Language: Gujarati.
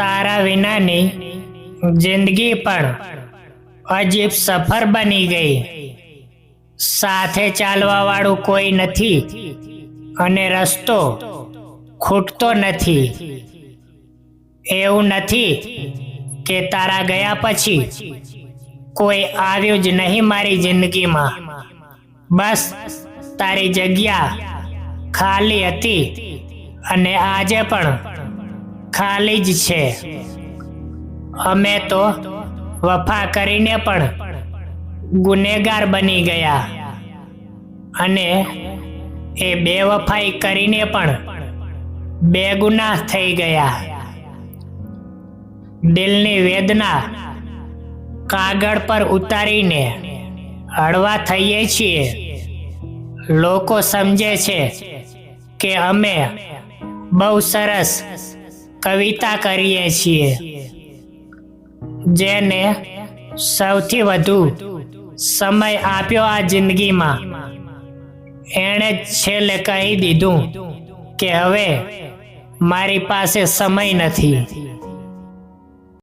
તારા વિનાની જિંદગી પણ અજીબ સફર બની ગઈ. સાથે ચાલવા વાળું કોઈ નથી અને રસ્તો ખૂટતો નથી. એવું નથી કે તારા ગયા પછી કોઈ આવ્યું જ નહીં મારી જિંદગીમાં. બસ તારી જગ્યા ખાલી હતી અને આજે પણ ખાલી જ છે. અમે તો વફા કરીને પણ ગુનેગાર બની ગયા અને એ બેવફાઈ કરીને પણ બેગુનાહ થઈ ગયા. દિલની વેદના કાગળ પર ઉતારીને હળવા થઈએ છીએ. લોકો સમજે છે કે અમે બહુ સરસ કવિતા કરીએ છીએ. જેને સૌથી વધુ સમય આપ્યો આ જિંદગીમાં એણે જ છેલ્લે કહી દીધું કે હવે મારી પાસે સમય નથી.